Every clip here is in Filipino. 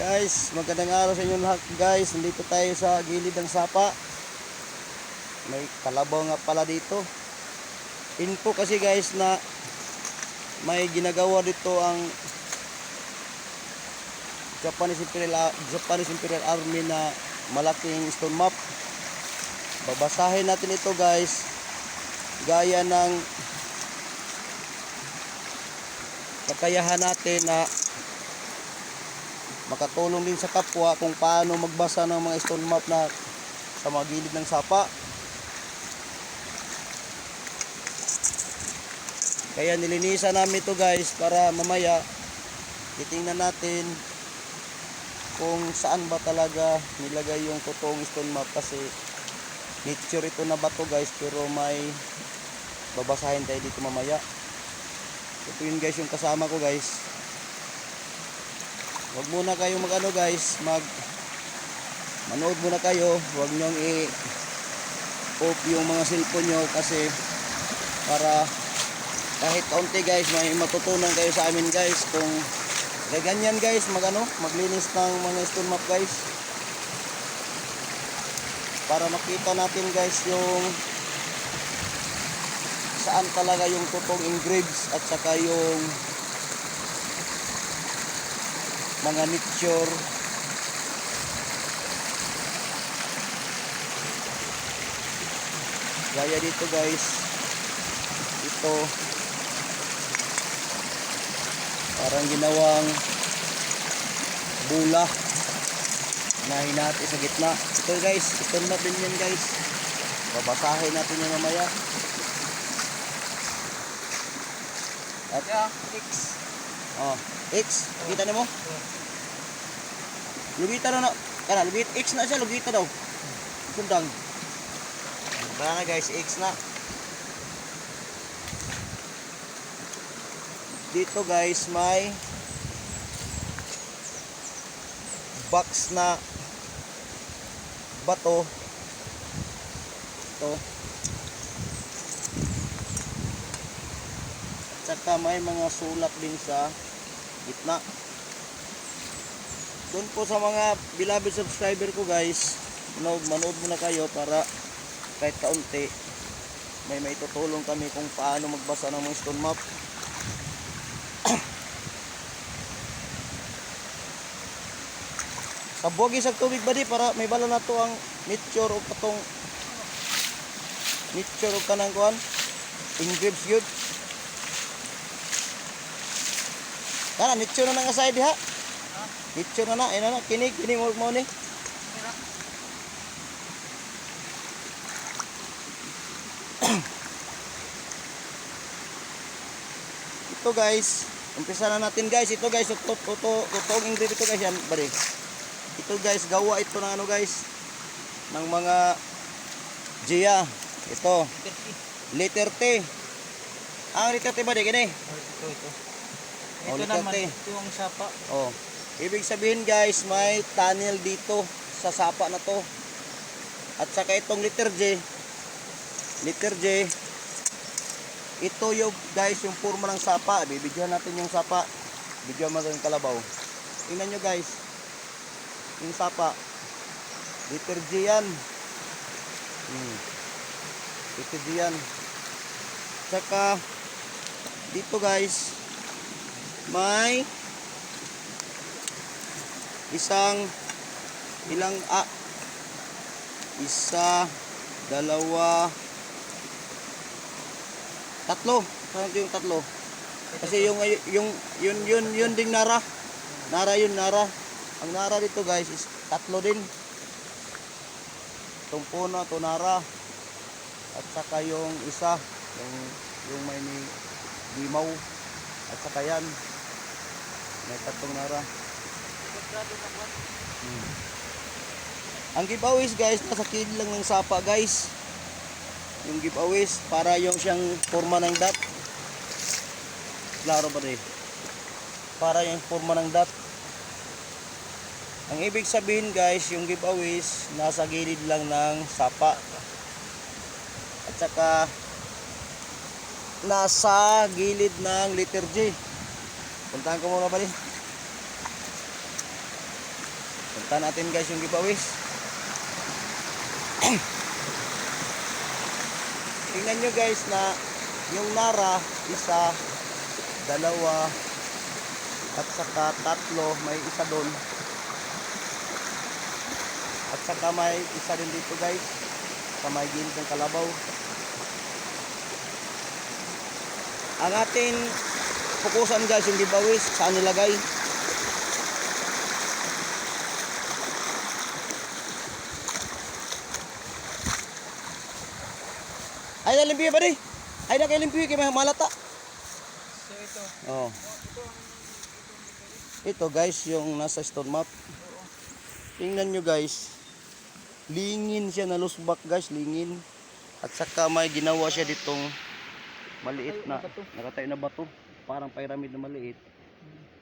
Guys, magandang araw sa inyo lahat guys. Nandito tayo sa gilid ng sapa. May kalabaw nga pala dito. Info kasi guys na may ginagawa dito ang Japanese Imperial Army na malaking stone map. Babasahin natin ito guys. Gaya ng kakayahan natin na makatulong din sa kapwa kung paano magbasa ng mga stone map na sa mga gilid ng sapa. Kaya nilinisan namin ito guys para mamaya titingnan natin kung saan ba talaga nilagay yung totoong stone map, kasi nature ito na bato guys, pero may babasahin tayo dito mamaya. Ito yun guys yung kasama ko guys. Huwag muna kayo mag-ano guys, manood muna kayo. Huwag nyong i-off yung mga cellphone nyo, kasi para kahit kaunti guys may matutunan kayo sa amin guys kung ganyan guys maglinis ng mga stone map guys, para makita natin guys yung saan talaga yung totoong engraves at saka yung mga nature. Gaya dito guys, ito parang ginawang bula na hinati sa gitna. Ito guys, ito na din yan guys, babasahin natin yung mamaya. At X. Oh, X, kita nimo? Lugita na kana, lugit X na siya, lugita daw. Sundang. Baka guys, X na. Dito guys may box na bato. Ito. Saka may mga sulat din sa gitna. Doon po sa mga beloved subscriber ko guys, manood muna kayo para kahit kaunti may maitutulong kami kung paano magbasa ng mga stone map. Kabuagi sa tubig ba di para may bala na to ang nature o katong nature o kanang kuan engraves yun. Kana nature na nga side ha. Nature na ina na kini mo ni. Ito guys, umpisa na natin guys. Ito guys, totoong engrave ito guys yan, bari. Ito guys, gawa ito ng ano guys, ng mga Gia. Ito. Letter T. Ang letter T ba di kini? Ito. Ito naman, ito ang sapa. Oh. Ibig sabihin guys, may tunnel dito sa sapa na to. At saka itong letter J. Ito yung guys, yung forma ng sapa. Bibidyohan natin yung sapa. Bidyohan mo yung kalabaw. Tingnan nyo guys. Yung sapa. Letter J yan. Letter J yan. Saka dito guys, may isa, dalawa, tatlo. Saan yung tatlo? Kasi yun ding nara. Nara. Ang nara dito guys is tatlo din. Itong puno, ito nara. At saka yung isa, yung may limaw. At saka yan. May tatlong nara. Ang giveaways guys, nasa kilid lang ng sapa guys. Yung giveaways, para yung siyang forma ng dot. Klaro ba rin? Para yung forma ng dot. Ang ibig sabihin guys, yung giveaways, nasa gilid lang ng sapa. At saka nasa gilid ng letter J. Puntahan ko muna ba rin? Kita natin guys yung giveaways. Tingnan nyo guys na yung Nara, isa, dalawa, at saka tatlo, may isa doon. At saka may isa din dito guys, sa may gilid ng kalabaw. Ang ating fokusan guys yung giveaways, saan nilagay. Ay nalimpiyo ba di? Ay na kay limpiyo kay malata. So ito. Oh. Ito guys yung nasa stone map. Tingnan nyo guys. Lingin siya na lusbak guys, lingin. At saka may ginawa siya ditong maliit na nakatayo na bato, parang pyramid na maliit.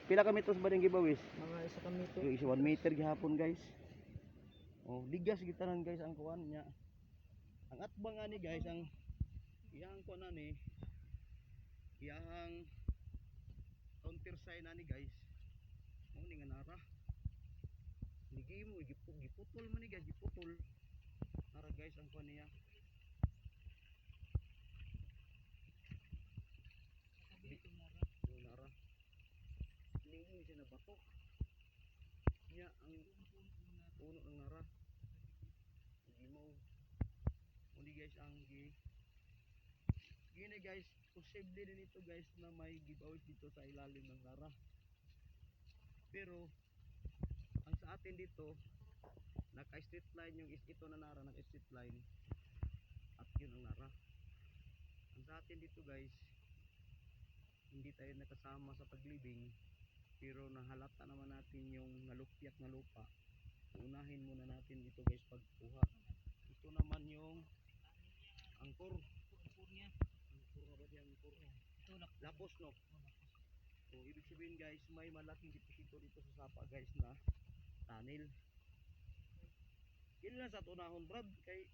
Pila ka meters ba yung giveaways? Mga isa kami ito. Yung 1 meter gihapon guys. Oh, ligas gitanan guys ang kuan niya. Ang atbang ani guys, ang iyang kuan ani, iyang counter sign ani guys. Mo ni nga Nara. Ligi mo giputol man ni guys, giputol. Nara guys ang kuan niya. Yung Nara. Lingin siya na bato. Niya ang puno ng Nara. Ligi mo. Muli guys ang gini guys, posible din ito guys na may giveaway dito sa ilalim ng Nara. Pero ang sa atin dito, naka straight line yung ito na Nara, naka straight line. At yun ang Nara. Ang sa atin dito guys, hindi tayo nakasama sa paglibing, pero nahalata naman natin yung nalupyak na lupa. Unahin muna natin ito guys pagkuha. Ito naman yung angkor. Angkor niya. Angkor nga ba siya angkor? Ito lapos no. So ibig sabihin guys, may malaking deposito dito sa sapa guys na tunnel. Yun lang sa tunahon brad kay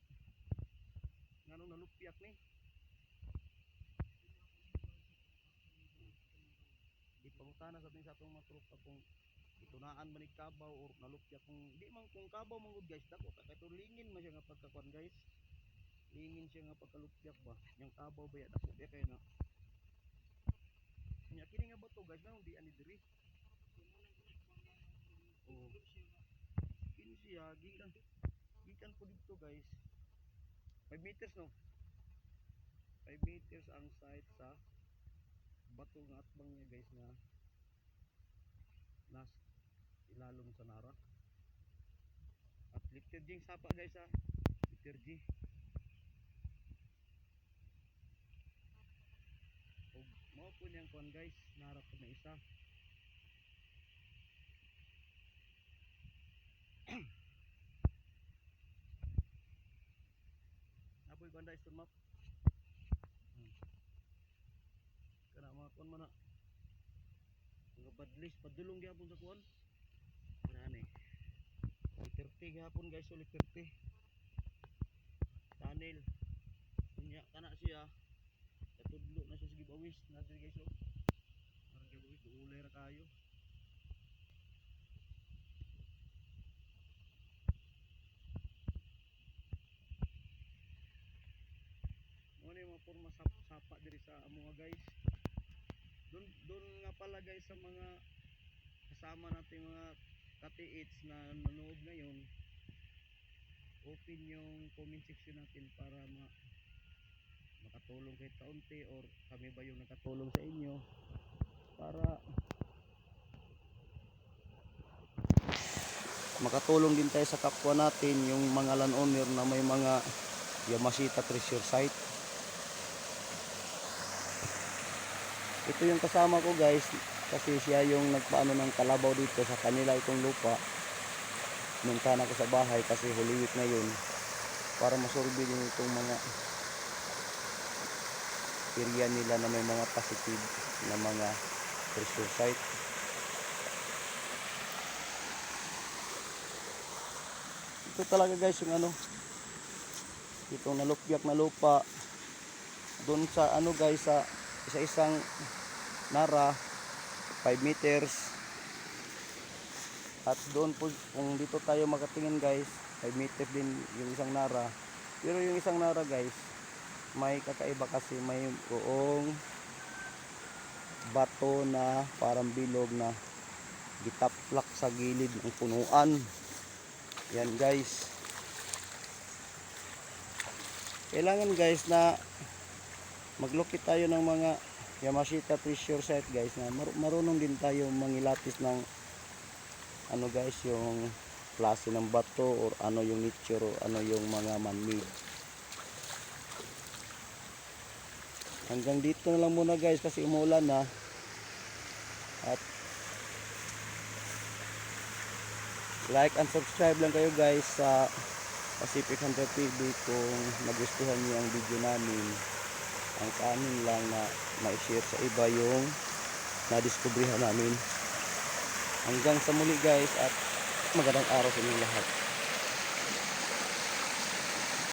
ngano nalupyak ni. Ipangutana sa atin sa atong mga tropa kung itunaan man ni kabaw or nalupyak, kung di man kung kabaw mangud guys dako ka kay lingin man siya nga pagkakuan guys. Lingin siya nga pagkalupyak ba. Yang kabaw ba ya dako ya kay na. Nya kini nga bato guys nang di ani diri. Oh. Kini siya gikan po dito guys. 5 meters no. 5 meters ang site sa bato nga atbang niya guys nga nas ilalom sa Nara. At lifted jing sapa guys ha. Lifted G. Og mao po niyang kuan guys, Nara po na isa. Napoy banda stone map. Kana mga kuan man na. Mga badlis padulong gyapon sa kuan. Kanani. 30 gyapon guys, so 30. Tunnel. Unya kana siya. Katudlo na siya sa giveaways natin guys oh. Parang giveaways ulay ra kayo. Ano yung mga forma sapa diri sa mga guys. Doon nga pala guys sa mga kasama natin mga katiits na nanood ngayon, open yung comment section natin para makatulong kahit kaunti or kami ba yung nakatulong sa inyo para makatulong din tayo sa kapwa natin, yung mga landowner na may mga Yamashita treasure site. Ito yung kasama ko guys, kasi siya yung nagpaano ng kalabaw dito sa kanila itong lupa. Punta na ko sa bahay kasi Holy Week na yun para masurvey din itong mga area nila na may mga positive na mga treasure site. Ito talaga guys yung ano, itong nalupyak na lupa doon sa ano guys, sa isa-isang Nara 5 meters. At doon po, kung dito tayo makatingin guys, may meter din yung isang nara. Pero yung isang nara guys, may kakaiba kasi may buong bato na parang bilog na gitaplak sa gilid ng punuan. Yan guys. Kailangan guys na maglukit tayo ng mga Yamashita Treasure Site guys, na marunong din tayo mangilatis ng ano guys, yung klase ng bato or ano yung nature o ano yung mga man-made. Hanggang dito na lang muna guys kasi umulan na. At like and subscribe lang kayo guys sa Pacific Hunter TV kung nagustuhan niyo ang video namin. Ang sa amin lang na ma-share sa iba yung nadiskubrihan namin. Hanggang sa muli guys, at magandang araw sa inyong lahat.